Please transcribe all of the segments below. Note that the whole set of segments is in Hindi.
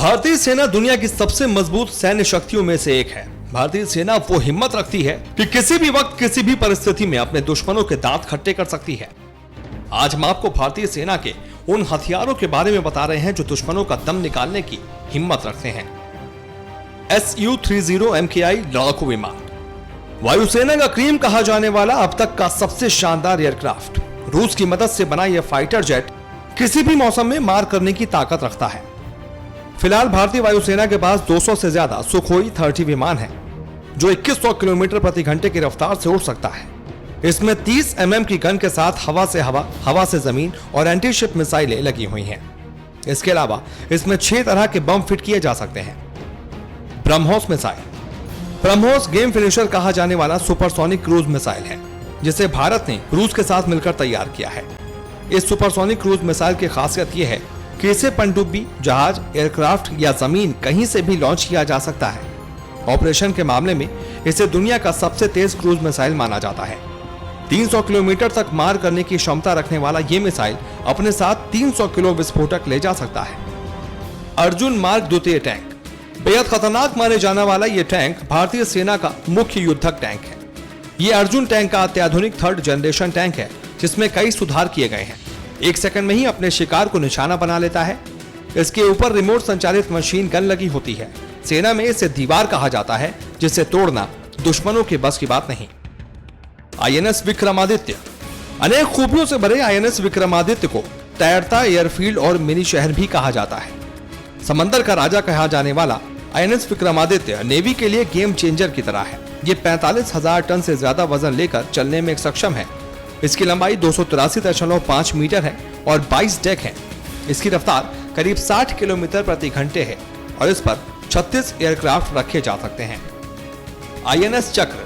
भारतीय सेना दुनिया की सबसे मजबूत सैन्य शक्तियों में से एक है। भारतीय सेना वो हिम्मत रखती है कि किसी भी वक्त किसी भी परिस्थिति में अपने दुश्मनों के दांत खट्टे कर सकती है। आज हम आपको भारतीय सेना के उन हथियारों के बारे में बता रहे हैं जो दुश्मनों का दम निकालने की हिम्मत रखते हैं। Su-30 MKI लड़ाकू विमान, वायुसेना का क्रीम कहा जाने वाला अब तक का सबसे शानदार एयरक्राफ्ट। रूस की मदद से बना यह फाइटर जेट किसी भी मौसम में मार करने की ताकत रखता है। फिलहाल भारतीय वायुसेना के पास 200 से ज्यादा सुखोई 30 विमान हैं, जो 2100 किलोमीटर प्रति घंटे की रफ्तार से उड़ सकता है। इसमें 30 mm की गन के साथ हवा से हवा, हवा से जमीन और एंटी शिप मिसाइलें लगी हुई हैं। इसके अलावा इसमें 6 तरह के बम फिट किए जा सकते हैं। BrahMos missile, BrahMos game finisher कहा जाने वाला सुपरसोनिक क्रूज मिसाइल है, जिसे भारत ने रूस के साथ मिलकर तैयार किया है। इस सुपरसोनिक क्रूज मिसाइल की खासियत यह है कि इसे पनडुब्बी, जहाज, एयरक्राफ्ट या जमीन कहीं से भी लॉन्च किया जा सकता है। ऑपरेशन के मामले में इसे दुनिया का सबसे तेज क्रूज मिसाइल माना जाता है। 300 किलोमीटर तक मार करने की क्षमता रखने वाला ये मिसाइल अपने साथ 300 किलो विस्फोटक ले जा सकता है। अर्जुन मार्क द्वितीय टैंक, बेहद खतरनाक माने जाने वाला ये टैंक भारतीय सेना का मुख्य युद्धक टैंक है। ये अर्जुन टैंक का अत्याधुनिक 3rd जनरेशन टैंक है, जिसमें कई सुधार किए गए हैं। 1 सेकंड में ही अपने शिकार को निशाना बना लेता है। इसके ऊपर रिमोट संचालित मशीन गन लगी होती है। सेना में इसे दीवार कहा जाता है, जिसे तोड़ना दुश्मनों के बस की बात नहीं। INS विक्रमादित्य, अनेक खूबियों से भरे INS विक्रमादित्य को तैरता एयरफील्ड और मिनी शहर भी कहा जाता है। समंदर का राजा कहा जाने वाला INS विक्रमादित्य नेवी के लिए गेम चेंजर की तरह है। ये 45,000 टन से ज्यादा वजन लेकर चलने में सक्षम है। इसकी लंबाई 283.5 मीटर है और 22 डेक है। इसकी रफ्तार करीब 60 किलोमीटर प्रति घंटे है और इस पर 36 एयरक्राफ्ट रखे जा सकते हैं। INS चक्र,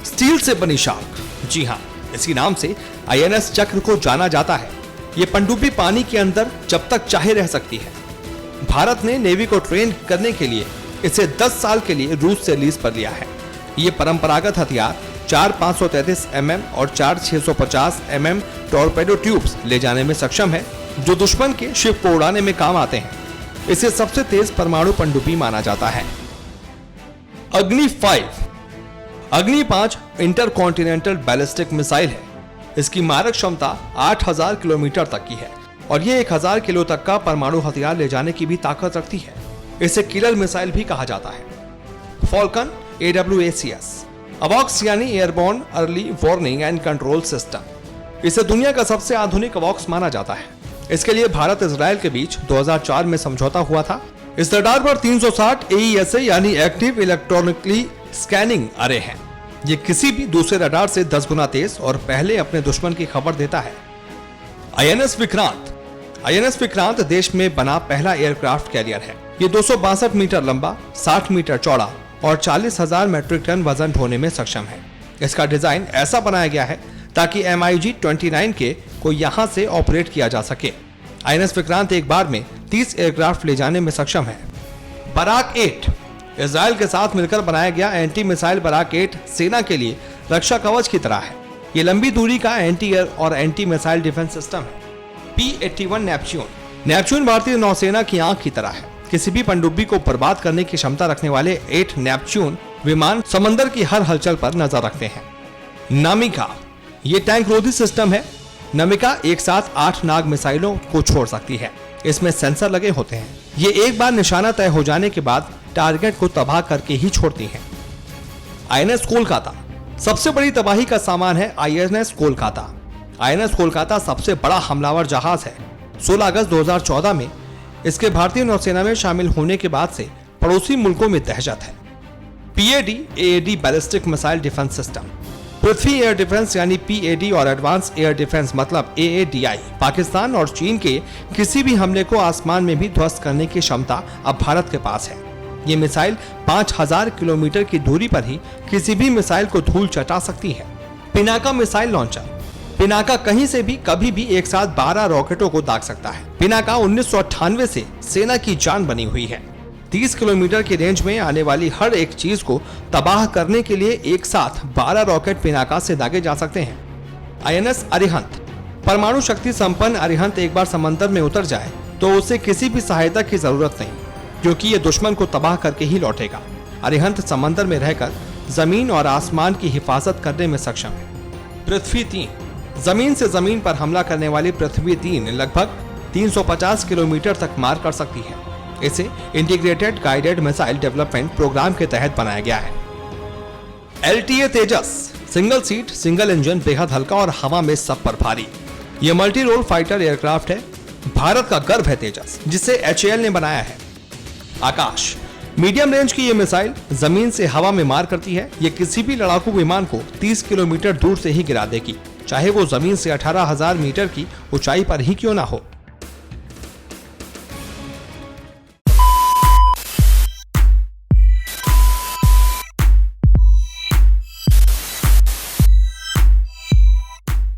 स्टील से बनी शार्क। जी हाँ, इसी नाम से INS चक्र को जाना जाता है। ये पनडुब्बी पानी के अंदर जब तक चाहे रह सकती है। भारत ने नेवी को ट्रेन करने के लिए इसे 10 साल के लिए रूस से लीज पर लिया है। ये परंपरागत हथियार 4 533 mm और 4 650 mm टॉर्पेडो ट्यूब्स ले जाने में सक्षम है, जो दुश्मन के शिप को उड़ाने में काम आते हैं। इसे सबसे तेज परमाणु पनडुब्बी माना जाता है। अग्नि 5, अग्नि 5 इंटरकॉन्टिनेंटल बैलिस्टिक मिसाइल है। इसकी मारक क्षमता 8000 किलोमीटर तक की है और ये 1000 किलो तक का परमाणु हथियार ले जाने की भी ताकत रखती है। इसे किलर मिसाइल भी कहा जाता है। फॉल्कन AWACS, अवॉक्स यानी airborne early warning and control system. इसे दुनिया का सबसे आधुनिक अवॉक्स माना जाता है। इसके लिए भारत इजराइल के बीच 2004 में समझौता हुआ था। इस रडार पर 360 AESA यानी एक्टिव इलेक्ट्रॉनिकली स्कैनिंग अरे है। ये किसी भी दूसरे रडार से 10 गुना तेज और पहले अपने दुश्मन की खबर देता है। INS विक्रांत, INS विक्रांत देश में बना पहला एयरक्राफ्ट कैरियर है। ये 262 मीटर लंबा, 60 मीटर चौड़ा और 40,000 मीट्रिक टन वजन ढोने में सक्षम है। इसका डिजाइन ऐसा बनाया गया है ताकि MiG-29K को यहां से ऑपरेट किया जा सके। INS विक्रांत एक बार में 30 एयरक्राफ्ट ले जाने में सक्षम है। बराक 8, इजराइल के साथ मिलकर बनाया गया एंटी मिसाइल बराक 8 सेना के लिए रक्षा कवच की तरह है। ये लंबी दूरी का एंटी एयर और एंटी मिसाइल डिफेंस सिस्टम है। P-81 नेपच्यून, नेपच्यून भारतीय नौसेना की आंख की तरह है। किसी भी पनडुब्बी को बर्बाद करने की क्षमता रखने वाले 8 नेपच्यून विमान समंदर की हर हलचल पर नजर रखते हैं। नामिका, ये टैंक रोधी सिस्टम है। नमिका एक साथ 8 नाग मिसाइलों को छोड़ सकती है। इसमें सेंसर लगे होते हैं। ये एक बार निशाना तय हो जाने के बाद टारगेट को तबाह करके ही छोड़ती हैं। INS कोलकाता, सबसे बड़ी तबाही का सामान है INS कोलकाता। INS कोलकाता सबसे बड़ा हमलावर जहाज है। 16 अगस्त 2014 में इसके भारतीय नौसेना में शामिल होने के बाद से पड़ोसी मुल्कों में दहशत है। PAD ballistic missile defence system, Prithvi air defence यानी PAD और एडवांस एयर डिफेंस मतलब AADI पाकिस्तान और चीन के किसी भी हमले को आसमान में भी ध्वस्त करने की क्षमता अब भारत के पास है। ये मिसाइल 5000 किलोमीटर की दूरी पर ही किसी भी मिसाइल को धूल चटा सकती है। पिनाका मिसाइल लॉन्चर, पिनाका कहीं से भी कभी भी एक साथ 12 रॉकेटों को दाग सकता है। पिनाका 1998 से सेना की जान बनी हुई है। 30 किलोमीटर की रेंज में आने वाली हर एक चीज को तबाह करने के लिए एक साथ 12 रॉकेट पिनाका से दागे जा सकते हैं। INS अरिहंत, परमाणु शक्ति संपन्न अरिहंत एक बार समंदर में उतर जाए तो उसे किसी भी सहायता की जरूरत नहीं। क्योंकि ये दुश्मन को तबाह करके ही लौटेगा। अरिहंत समंदर में रहकर जमीन और आसमान की हिफाजत करने में सक्षम है। पृथ्वी 3 जमीन से जमीन पर हमला करने वाली पृथ्वी 3 लगभग 350 किलोमीटर तक मार कर सकती है। इसे integrated guided missile development program के तहत बनाया गया है। LTA Tejas single seat single engine, बेहद हल्का और हवा में सब पर भारी। यह मल्टी रोल फाइटर एयरक्राफ्ट है। भारत का गर्व है तेजस, जिसे HAL ने बनाया है। आकाश मीडियम रेंज की यह मिसाइल जमीन से हवा में मार करती है। यह किसी भी लड़ाकू विमान को 30 किलोमीटर दूर से ही गिरा देगी, चाहे वो जमीन से 18,000 मीटर की ऊंचाई पर ही क्यों ना हो।